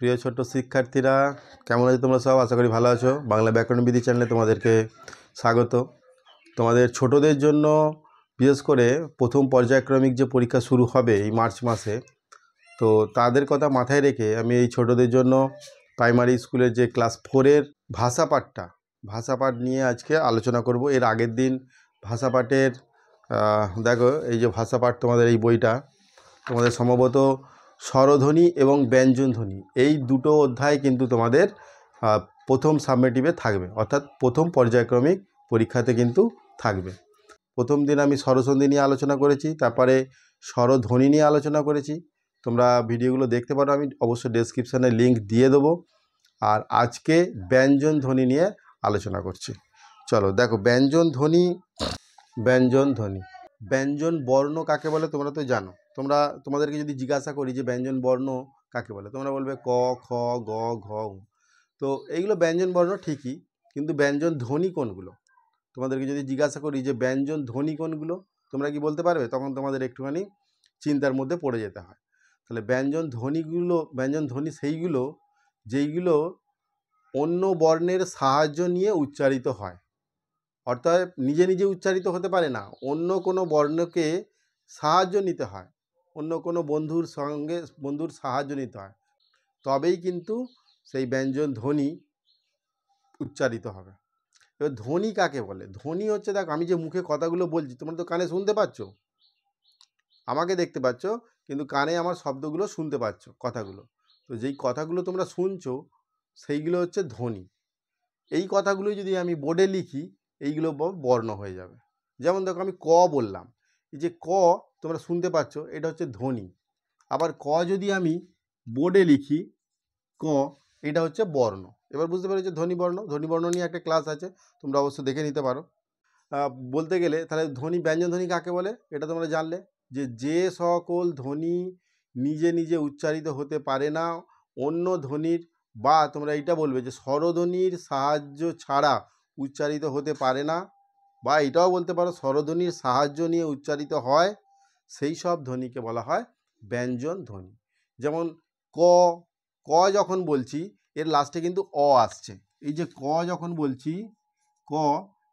প্রিয় ছোট্ট শিক্ষার্থীরা, কেমন আছো তোমরা সব? আশা করি ভালো আছো। বাংলা ব্যাকরণ বিধি চ্যানেলে তোমাদেরকে স্বাগত। তোমাদের ছোটদের জন্য বিশেষ করে প্রথম পর্যায়ক্রমিক যে পরীক্ষা শুরু হবে এই মার্চ মাসে, তো তাদের কথা মাথায় রেখে আমি এই ছোটদের জন্য প্রাইমারি স্কুলের যে ক্লাস 4-এর ভাষাপাঠ নিয়ে আজকে আলোচনা করব। এর আগের দিন ভাষাপাঠের দেখো, এই যে ভাষাপাঠ তোমাদের এই বইটা, তোমাদের সম্ভবত স্বরধ্বনি এবং ব্যঞ্জনধ্বনি এই দুটো অধ্যায় কিন্তু তোমাদের প্রথম সাবমেটিভে থাকবে, অর্থাৎ প্রথম পর্যায়ক্রমিক পরীক্ষাতে কিন্তু থাকবে। প্রথম দিন আমি স্বরসন্ধি নিয়ে আলোচনা করেছি, তারপরে স্বরধ্বনি নিয়ে আলোচনা করেছি। তোমরা ভিডিওগুলো দেখতে পারো, আমি অবশ্যই ডেসক্রিপশানে লিঙ্ক দিয়ে দেবো। আর আজকে ব্যঞ্জনধ্বনি নিয়ে আলোচনা করছি। চলো দেখো, ব্যঞ্জনধ্বনি ব্যঞ্জন বর্ণ কাকে বলে তোমরা তো জানো। তোমাদেরকে যদি জিজ্ঞাসা করি যে ব্যঞ্জন বর্ণ কাকে বলে, তোমরা বলবে ক, খ, গ, ঘ, ঙ। তো এইগুলো ব্যঞ্জন বর্ণ ঠিকই, কিন্তু ব্যঞ্জন ধ্বনি কোনগুলো? তোমাদেরকে যদি জিজ্ঞাসা করি যে ব্যঞ্জন ধ্বনি কোনগুলো, তোমরা কি বলতে পারবে? তখন তোমাদের একটুখানি চিন্তার মধ্যে পড়ে যেতে হয়। তাহলে ব্যঞ্জন ধ্বনি সেইগুলো যেইগুলো অন্য বর্ণের সাহায্য নিয়ে উচ্চারিত হয়, অর্থাৎ নিজে নিজে উচ্চারিত হতে পারে না, অন্য কোনো বর্ণকে সাহায্য নিতে হয়, অন্য কোনো বন্ধুর সাহায্য নিতে হয়, তবেই কিন্তু সেই ব্যঞ্জন ধ্বনি উচ্চারিত হবে। এবার ধ্বনি কাকে বলে? ধ্বনি হচ্ছে, দেখো আমি যে মুখে কথাগুলো বলছি, তোমরা তো কানে শুনতে পাচ্ছ, আমাকে দেখতে পাচ্ছ, কিন্তু কানে আমার শব্দগুলো শুনতে পাচ্ছ, কথাগুলো। তো যেই কথাগুলো তোমরা শুনছো সেইগুলো হচ্ছে ধ্বনি। এই কথাগুলো যদি আমি বোর্ডে লিখি, এইগুলো বর্ণ হয়ে যাবে। যেমন দেখো, আমি ক বললাম, এই যে ক তোমরা শুনতে পাচ্ছ, এটা হচ্ছে ধ্বনি। আবার ক যদি আমি বোর্ডে লিখি, ক, এটা হচ্ছে বর্ণ। এবার বুঝতে পেরেছো ধ্বনি বর্ণ নিয়ে একটা ক্লাস আছে, তোমরা অবশ্য দেখে নিতে পারো। বলতে গেলে তাহলে ব্যঞ্জন ধ্বনি কাকে বলে এটা তোমরা জানলে, যে সকল ধ্বনি নিজে নিজে উচ্চারিত হতে পারে না, অন্য ধ্বনির, বা তোমরা এইটা বলবে যে স্বরধ্বনির সাহায্য ছাড়া উচ্চারিত হতে পারে না, বা এটাও বলতে পারো স্বরধ্বনির সাহায্য নিয়ে উচ্চারিত হয়, সেই সব ধ্বনিকে বলা হয় ব্যঞ্জন ধ্বনি। যেমন ক, যখন বলছি এর লাস্টে কিন্তু অ আসছে। এই যে ক যখন বলছি, ক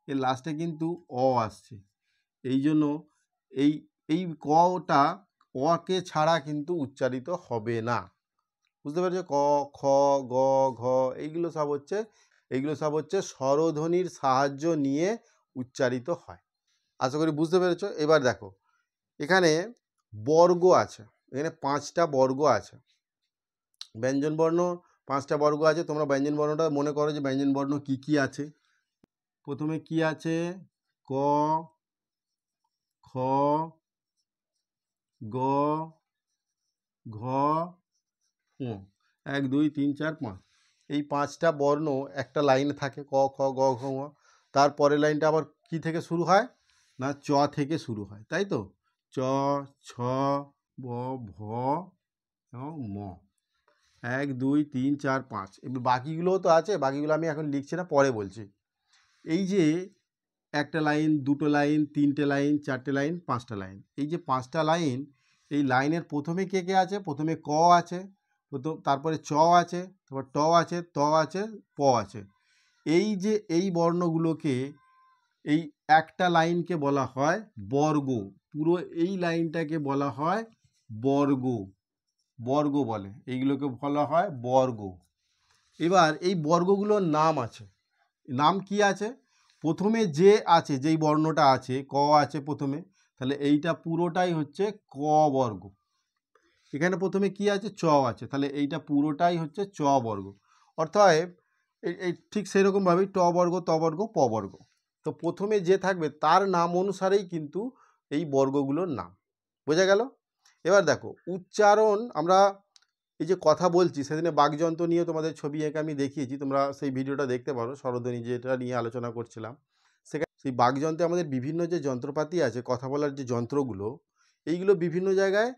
এর লাস্টে কিন্তু অ আসছে, এই জন্য এই কটা অকে ছাড়া কিন্তু উচ্চারিত হবে না। বুঝতে পেরেছো? ক, খ, গ, ঘ এইগুলো সব হচ্ছে স্বরধ্বনির সাহায্য নিয়ে উচ্চারিত হয়। আশা করি বুঝতে পেরেছো। এবার দেখো, এখানে বর্গ আছে, এখানে 5টা বর্গ আছে, ব্যঞ্জন বর্ণ 5টা বর্গ আছে। তোমরা ব্যঞ্জন বর্ণটা মনে করো যে ব্যঞ্জন বর্ণ কি কি আছে। প্রথমে কি আছে? ক, খ, গ, ঘ, ঙ। 1 2 3 4 5, এই 5টা বর্ণ একটা লাইনে থাকে, ক, খ, গ, ঘ, ঙ। তারপরের লাইনটা আবার কি থেকে শুরু হয় না, চ থেকে শুরু হয়, তাই তো? চ, ছ, ব, ভ এবং ম। 1 2 3 4 5। এবার বাকিগুলোও তো আছে, বাকিগুলো আমি এখন লিখছি না, পরে বলছি। এই যে একটা লাইন, দুটো লাইন, 3টে লাইন, 4টে লাইন, 5টা লাইন, এই যে 5টা লাইন, এই লাইনের প্রথমে কে কে আছে? প্রথমে ক আছে, তারপরে চ আছে, তারপর ট আছে, ত আছে, প আছে। এই যে এই বর্ণগুলোকে, এই একটা লাইনকে বলা হয় বর্গ। পুরো এই লাইনটাকে বলা হয় বর্গ বলে, এইগুলোকে বলা হয় বর্গ। এবার এই বর্গগুলোর নাম আছে। নাম কি আছে? প্রথমে যে আছে, যেই বর্ণটা আছে, ক আছে প্রথমে, তাহলে এইটা পুরোটাই হচ্ছে ক বর্গ। এখানে প্রথমে কি আছে? চ আছে, তাহলে এইটা পুরোটাই হচ্ছে চ বর্গ। অর্থাৎ এই ঠিক সেরকমভাবেই ট বর্গ, ত বর্গ, প বর্গ। তো প্রথমে যে থাকবে তার নাম অনুসারেই কিন্তু এই বর্গগুলোর নাম। বোঝা গেল? এবার দেখো উচ্চারণ, আমরা এই যে কথা বলছি, সেদিনে বাকযন্ত্র নিয়ে তোমাদের ছবি এঁকে আমি দেখিয়েছি, তোমরা সেই ভিডিওটা দেখতে পারো, স্বরধ্বনি যেটা নিয়ে আলোচনা করছিলাম। সেখানে সেই বাকযন্ত্রে আমাদের বিভিন্ন যে যন্ত্রপাতি আছে, কথা বলার যে যন্ত্রগুলো, এইগুলো বিভিন্ন জায়গায়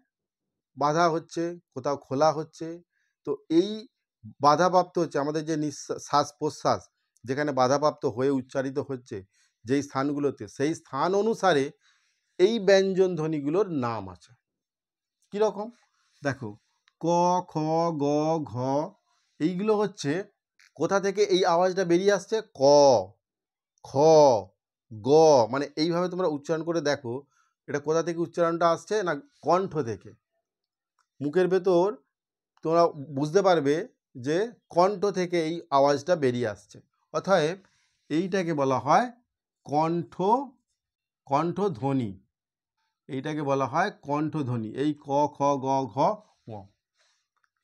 বাধা হচ্ছে, কোথাও খোলা হচ্ছে। তো এই বাধাপ্রাপ্ত হচ্ছে আমাদের যে শ্বাস প্রশ্বাস, যেখানে বাধাপ্রাপ্ত হয়ে উচ্চারিত হচ্ছে যেই স্থানগুলোতে, সেই স্থান অনুসারে এই ব্যঞ্জন ধ্বনিগুলোর নাম আছে। কীরকম? দেখো, ক, খ, গ, ঘ, এইগুলো হচ্ছে কোথা থেকে এই আওয়াজটা বেরিয়ে আসছে? ক, খ, গ, মানে এইভাবে তোমরা উচ্চারণ করে দেখো এটা কোথা থেকে উচ্চারণটা আসছে না কণ্ঠ থেকে। মুখের ভেতর তোমরা বুঝতে পারবে যে কণ্ঠ থেকে এই আওয়াজটা বেরিয়ে আসছে। অতএব এইটাকে বলা হয় কণ্ঠ কণ্ঠধ্বনি। এইটাকে বলা হয় কণ্ঠধ্বনি। এই ক, খ, গ, ঘ, ঙ।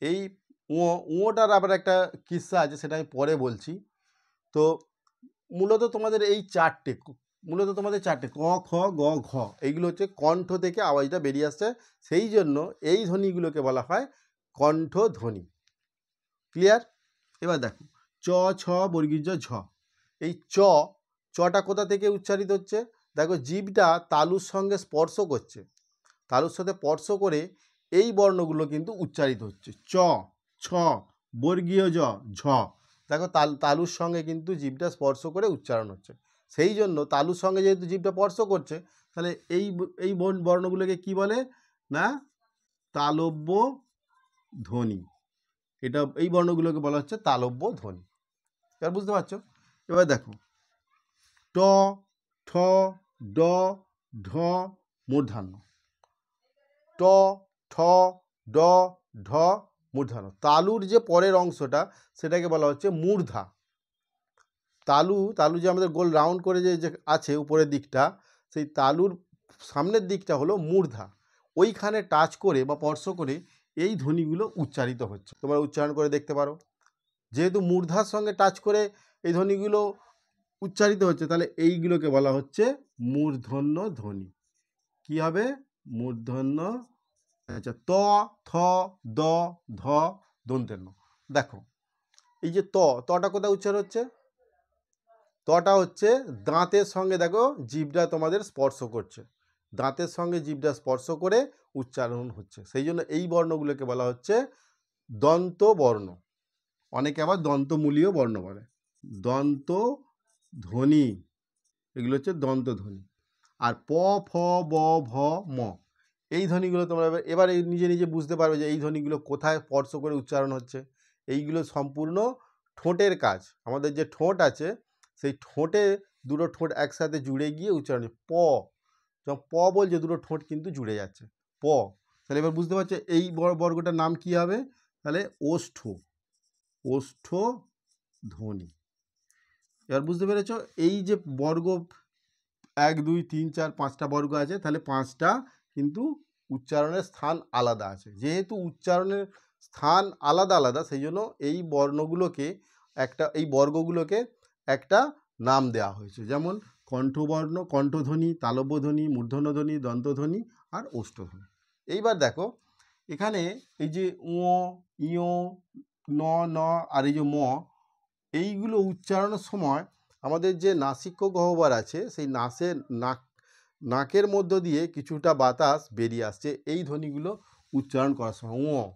এই ঙটার আবার একটা কিস্সা আছে, সেটা আমি পরে বলছি। তো মূলত তোমাদের চারটে ক, খ, গ, ঘ, এইগুলো হচ্ছে কণ্ঠ থেকে আওয়াজটা বেরিয়ে আসছে, সেই জন্য এই ধ্বনিগুলোকে বলা হয় কণ্ঠধ্বনি। ক্লিয়ার? এবার দেখো চ, ছ, বর্গীয় জ, ঝ। এই চটা কোথা থেকে উচ্চারিত হচ্ছে? দেখো জিভটা তালুর সঙ্গে স্পর্শ করছে, তালুর সাথে স্পর্শ করে এই বর্ণগুলো কিন্তু উচ্চারিত হচ্ছে। চ, ছ, বর্গীয় জ, ঝ। দেখো তালুর সঙ্গে কিন্তু জিভটা স্পর্শ করে উচ্চারণ হচ্ছে, সেই জন্য তালুর সঙ্গে যেহেতু জিভটা স্পর্শ করছে, তাহলে এই বর্ণগুলোকে কি বলে না তালব্য ধ্বনি। এটা এই বর্ণগুলোকে বলা হচ্ছে তালব্য ধ্বনি। এবার বুঝতে পারছো? এবার দেখো ট, ঠ, ড, ঢ, মূর্ধন্য। ট, ঠ, ড, ঢ, মূর্ধন্য। তালুর যে পরের অংশটা সেটাকে বলা হচ্ছে মূর্ধা। তালু যে আমাদের গোল রাউন্ড করে যে আছে উপরের দিকটা, সেই তালুর সামনের দিকটা হলো মূর্ধা। ওইখানে টাচ করে বা স্পর্শ করে এই ধ্বনিগুলো উচ্চারিত হচ্ছে, তোমরা উচ্চারণ করে দেখতে পারো। যেহেতু মূর্ধার সঙ্গে টাচ করে এই ধ্বনিগুলো উচ্চারিত হচ্ছে, তাহলে এইগুলোকে বলা হচ্ছে মূর্ধন্য ধ্বনি। কি হবে? মূর্ধন্য। আচ্ছা, ত, থ, দ, ধ, দন্তেন্য। দেখো এই যে তটা কোথায় উচ্চারণ হচ্ছে? তটা হচ্ছে দাঁতের সঙ্গে, দেখো জিভটা তোমাদের স্পর্শ করছে, দাঁতের সঙ্গে জিভটা স্পর্শ করে উচ্চারণ হচ্ছে, সেই জন্য এই বর্ণগুলোকে বলা হচ্ছে দন্ত বর্ণ। অনেকে আবার দন্তমূলীয় বর্ণ বলে, দন্ত ধ্বনি। এগুলো হচ্ছে দন্ত ধ্বনি। আর প, ফ, ব, ভ, ম, এই ধ্বনিগুলো তোমরা এবার নিজে নিজে বুঝতে পারবে যে এই ধ্বনিগুলো কোথায় স্পর্শ করে উচ্চারণ হচ্ছে। এইগুলো সম্পূর্ণ ঠোঁটের কাজ। আমাদের যে ঠোঁট আছে, সেই ঠোঁটে দুটো ঠোঁট একসাথে জুড়ে গিয়ে উচ্চারণ। যখন প বলছে দুটো ঠোঁট কিন্তু জুড়ে যাচ্ছে, প। তাহলে এবার বুঝতে পারছো এই বর্গটার নাম কি হবে? তাহলে ওষ্ঠ ধ্বনি। এবার বুঝতে পেরেছ এই যে বর্গ 1, 2, 3, 4, 5টা বর্গ আছে, তাহলে 5টা কিন্তু উচ্চারণের স্থান আলাদা আছে। যেহেতু উচ্চারণের স্থান আলাদা আলাদা, সেই জন্য এই বর্গগুলোকে একটা নাম দেওয়া হয়েছে, যেমন কণ্ঠবর্ণ, কণ্ঠধ্বনি, তালব্যধ্বনি, মূর্ধন্যধ্বনি, দন্তধ্বনি আর ওষ্ঠধ্বনি। এইবার দেখো এখানে এই যে ঙ, ইয়, ন, ন আর এই যে ম, এইগুলো উচ্চারণের সময় আমাদের যে নাসিক্য গহ্বর আছে, সেই নাকের মধ্য দিয়ে কিছুটা বাতাস বেরিয়ে আসছে এই ধ্বনিগুলো উচ্চারণ করার সময়।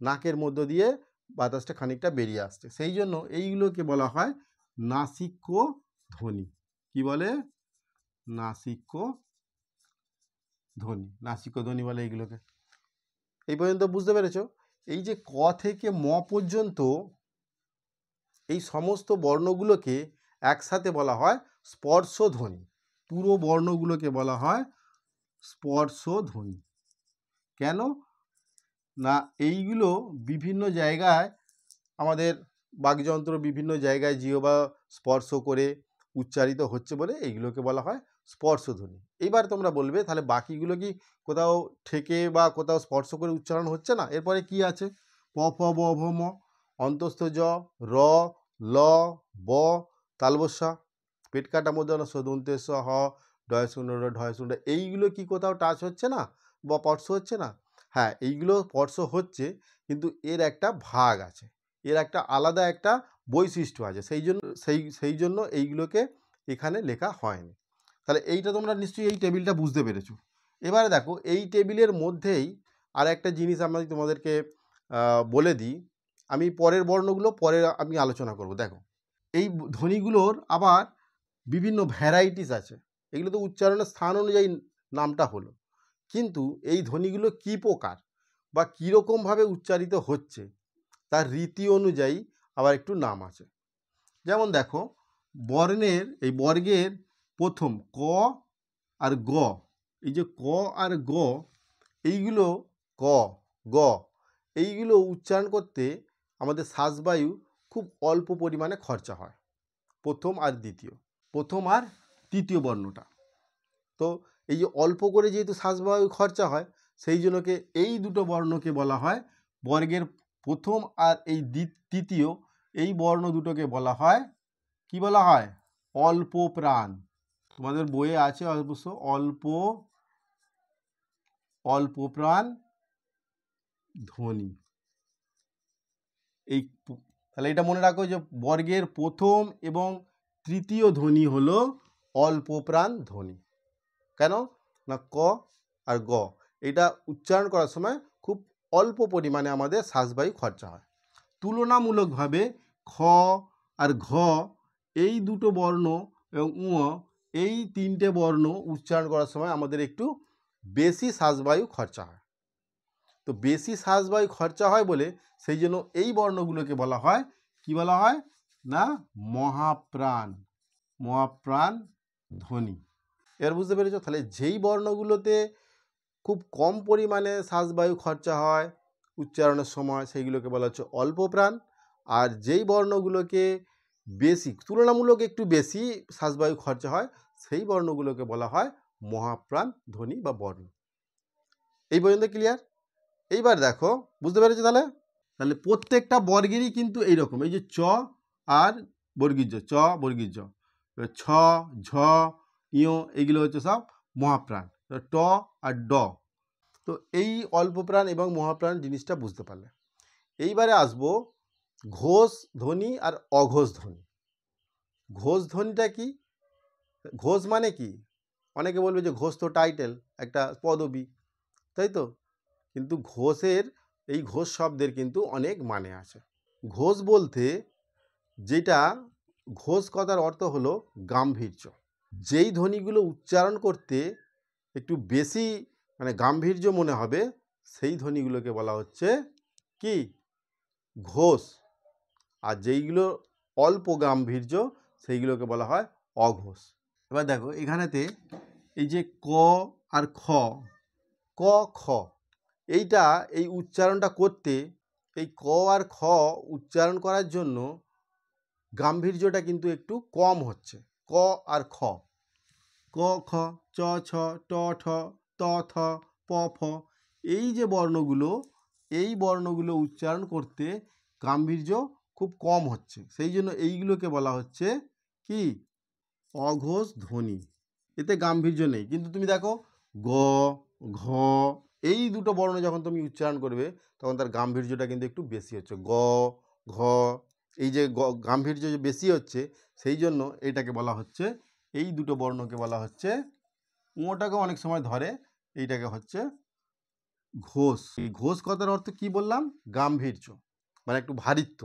নাকের মধ্য দিয়ে বাতাসটা খানিকটা বেরিয়ে আসছে, সেই জন্য এইগুলোকে বলা হয় নাসিক্য ধ্বনি। কি বলে? নাসিক্য ধ্বনি বলে এইগুলোকে। এই পর্যন্ত বুঝতে পেরেছ? এই যে ক থেকে ম পর্যন্ত এই সমস্ত বর্ণগুলোকে একসাথে বলা হয় স্পর্শধ্বনি। পুরো বর্ণগুলোকে বলা হয় স্পর্শধ্বনি। কেন না এইগুলো বিভিন্ন জায়গায় আমাদের বাকযন্ত্র বিভিন্ন জায়গায় জিহ্বা স্পর্শ করে উচ্চারিত হচ্ছে বলে এইগুলোকে বলা হয় স্পর্শধ্বনি। এইবার তোমরা বলবে তাহলে বাকিগুলো কি কোথাও ঠেকে বা কোথাও স্পর্শ করে উচ্চারণ হচ্ছে না? এরপরে কি আছে? প, ফ, ব, ভ, ম, অন্তস্থ জ, র, ল, ব, তালবস্যা, পেট কাটা মধ্যে দন্তেশ, হ, ডয়শূন্য, ঢয়শূন্য, এইগুলো কি কোথাও টাচ হচ্ছে না বা স্পর্শ হচ্ছে না? হ্যাঁ, এইগুলো স্পর্শ হচ্ছে, কিন্তু এর একটা ভাগ আছে, এর একটা আলাদা একটা বৈশিষ্ট্য আছে, সেই জন্য এইগুলোকে এখানে লেখা হয়নি। তাহলে এইটা তোমরা নিশ্চয়ই এই টেবিলটা বুঝতে পেরেছো। এবারে দেখো এই টেবিলের মধ্যেই আর একটা জিনিস আমি তোমাদেরকে বলে দিই, আমি পরের বর্ণগুলো পরে আমি আলোচনা করব। দেখো এই ধ্বনিগুলোর আবার বিভিন্ন ভ্যারাইটিস আছে, এগুলো তো উচ্চারণের স্থান অনুযায়ী নামটা হলো, কিন্তু এই ধ্বনিগুলো কী প্রকার? বা কীরকমভাবে উচ্চারিত হচ্ছে তার রীতি অনুযায়ী আবার একটু নাম আছে। যেমন দেখো, এই বর্গের প্রথম ক আর গ, এই যে ক আর গ, এইগুলো ক গ এইগুলো উচ্চারণ করতে আমাদের শ্বাসবায়ু খুব অল্প পরিমাণে খরচা হয়, প্রথম আর তৃতীয় বর্ণটা। তো এই যে অল্প করে যেহেতু শ্বাসবায়ু খরচা হয়, সেই জন্যকে এই দুটো বর্ণকে বলা হয়, বর্গের প্রথম আর এই তৃতীয় এই বর্ণ দুটোকে বলা হয়, কি বলা হয়? অল্প প্রাণ। তোমাদের বইয়ে আছে অবশ্য অল্প প্রাণ ধ্বনি। তাহলে এটা মনে রাখো যে বর্গের প্রথম এবং তৃতীয় ধ্বনি হলো অল্প প্রাণ ধ্বনি। কেন না, ক আর গ এটা উচ্চারণ করার সময় খুব অল্প পরিমাণে আমাদের শ্বাসবায়ু খরচা হয়। তুলনামূলকভাবে খ আর ঘ এই দুটো বর্ণ এবং এই তিনটে বর্ণ উচ্চারণ করার সময় আমাদের একটু বেশি শ্বাসবায়ু খরচা হয়। তো বেশি শ্বাসবায়ু খরচা হয় বলে সেই জন্য এই বর্ণগুলোকে বলা হয়, কি বলা হয় না, মহাপ্রাণ ধ্বনি। এবার বুঝতে পেরেছ? তাহলে যেই বর্ণগুলোতে খুব কম পরিমাণে শ্বাসবায়ু খরচা হয় উচ্চারণের সময়, সেইগুলোকে বলা হচ্ছে অল্প প্রাণ। আর যেই বর্ণগুলোকে তুলনামূলক একটু বেশি শ্বাসবায়ু খরচা হয়, সেই বর্ণগুলোকে বলা হয় মহাপ্রাণ ধ্বনি বা বর্ণ। এই পর্যন্ত ক্লিয়ার? এইবার দেখো, বুঝতে পেরেছো? তাহলে প্রত্যেকটা বর্গেরই কিন্তু এইরকম, এই যে চ আর বর্গীর্য, চ বর্গীর্য, ছ ঝ ইয়, এইগুলো হচ্ছে সব মহাপ্রাণ, ট আর ড। তো এই অল্প প্রাণ এবং মহাপ্রাণ জিনিসটা বুঝতে পারলে। এইবারে আসবো ঘোষ ধ্বনি আর অঘোষ ধ্বনি। ঘোষ ধ্বনিটা কি? ঘোষ মানে কি? অনেকে বলবে যে ঘোষ তো টাইটেল, একটা পদবী, তাই তো? কিন্তু এই ঘোষ শব্দের কিন্তু অনেক মানে আছে। ঘোষ বলতে যেটা, ঘোষ কথার অর্থ হলো গাম্ভীর্য। যেই ধ্বনিগুলো উচ্চারণ করতে একটু বেশি গাম্ভীর্য মনে হবে, সেই ধ্বনিগুলোকে বলা হচ্ছে কি? ঘোষ। আর যেইগুলো অল্প গাম্ভীর্য সেইগুলোকে বলা হয় অঘোষ। এবার দেখো এখানেতে এই যে ক আর খ, ক খ, এই উচ্চারণটা করতে, এই ক আর খ উচ্চারণ করার জন্য গাম্ভীর্যটা কিন্তু একটু কম হচ্ছে। ক আর খ, ক খ, চ ছ, ট ঠ, ত থ, প ফ, এই যে বর্ণগুলো, এই বর্ণগুলো উচ্চারণ করতে গাম্ভীর্য খুব কম হচ্ছে, সেই জন্য এইগুলোকে বলা হচ্ছে কি? অঘোষ ধ্বনি। এতে গাম্ভীর্য নেই। কিন্তু তুমি দেখো গ ঘ এই দুটো বর্ণ যখন তুমি উচ্চারণ করবে, তখন তার গাম্ভীর্যটা কিন্তু একটু বেশি হচ্ছে। গ ঘ, এই যে গাম্ভীর্য যে বেশি হচ্ছে, সেই জন্য এইটাকে বলা হচ্ছে, এই দুটো বর্ণকে বলা হচ্ছে, ওটাকে অনেক সময় ধরে, এইটাকে হচ্ছে ঘোষ। এই ঘোষ কথার অর্থ কি বললাম? গাম্ভীর্য, মানে একটু ভারিত্ব।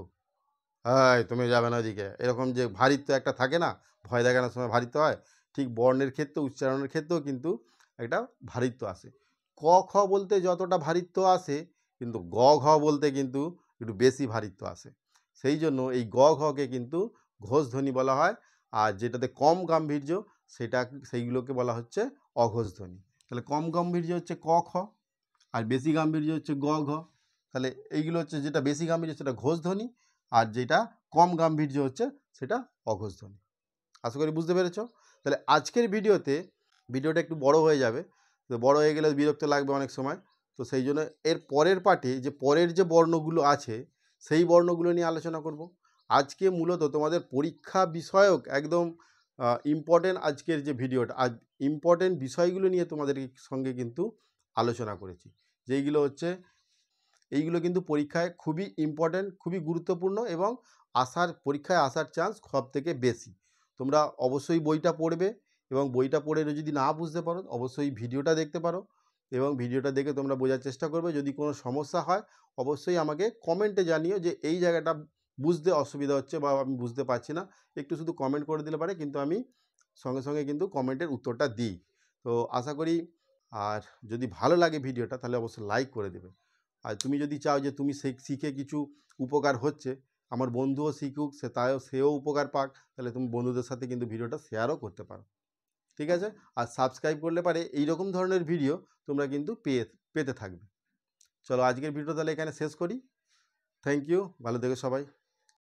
হ্যাঁ, তুমি যাবে না ওদিকে, এরকম যে ভারিত্ব একটা থাকে না, ভয় দেখানোর সময় ভারিত্ব হয়, ঠিক বর্ণের ক্ষেত্রে, উচ্চারণের ক্ষেত্রেও কিন্তু একটা ভারিত্ব আসে। ক খ বলতে যতটা ভারিত্ব আসে, কিন্তু গ ঘ বলতে কিন্তু একটু বেশি ভারিত্ব আসে। সেই জন্য এই গ ঘকে কিন্তু ঘোষ ধ্বনি বলা হয়। আর যেটাতে কম গাম্ভীর্য সেইগুলোকে বলা হচ্ছে অঘোষ ধ্বনি। তাহলে কম গাম্ভীর্য হচ্ছে ক খ, আর বেশি গাম্ভীর্য হচ্ছে গ ঘ। তাহলে এইগুলো হচ্ছে, যেটা বেশি গাম্ভীর্য সেটা ঘোষ ধ্বনি, আর যেটা কম গাম্ভীর্য হচ্ছে সেটা অঘোষ ধ্বনি। আশা করি বুঝতে পেরেছ? তাহলে আজকের ভিডিওটা একটু বড় হয়ে যাবে, তো বড় হয়ে গেলে বিরক্ত লাগবে অনেক সময়। তো সেই জন্য এর পরের পার্টে পরের যে বর্ণগুলো আছে, সেই বর্ণগুলো নিয়ে আলোচনা করব। আজকে মূলত তোমাদের পরীক্ষা বিষয়ক একদম ইম্পর্টেন্ট, আজকের যে ভিডিওটা, আজ ইম্পর্টেন্ট বিষয়গুলো নিয়ে তোমাদের সঙ্গে কিন্তু আলোচনা করেছি, যেইগুলো হচ্ছে, এইগুলো কিন্তু পরীক্ষায় খুবই ইম্পর্টেন্ট, খুবই গুরুত্বপূর্ণ, এবং পরীক্ষায় আসার চান্স সব থেকে বেশি। তোমরা অবশ্যই বইটা পড়বে, এবং বইটা পড়ে যদি না বুঝতে পারো, অবশ্যই ভিডিওটা দেখতে পারো, এবং ভিডিওটা দেখে তোমরা বোঝার চেষ্টা করবে। যদি কোনো সমস্যা হয়, অবশ্যই আমাকে কমেন্টে জানিও যে এই জায়গাটা বুঝতে অসুবিধা হচ্ছে বা আমি বুঝতে পারছি না, একটু শুধু কমেন্ট করে দিলে পারে, কিন্তু আমি সঙ্গে সঙ্গে কিন্তু কমেন্টের উত্তরটা দিই। তো আশা করি, আর যদি ভালো লাগে ভিডিওটা, তাহলে অবশ্যই লাইক করে দেবে। আর তুমি যদি চাও যে তুমি শিখে কিছু উপকার হচ্ছে, আমার বন্ধুও শিখুক, সেও উপকার পাক, তাহলে তুমি বন্ধুদের সাথে কিন্তু ভিডিওটা শেয়ারও করতে পারো। ঠিক আছে? আর সাবস্ক্রাইব করলে পারে এইরকম ধরনের ভিডিও তোমরা কিন্তু পেতে থাকবে। চলো আজকের ভিডিও তাহলে এখানে শেষ করি। থ্যাংক ইউ, ভালো থেকো সবাই।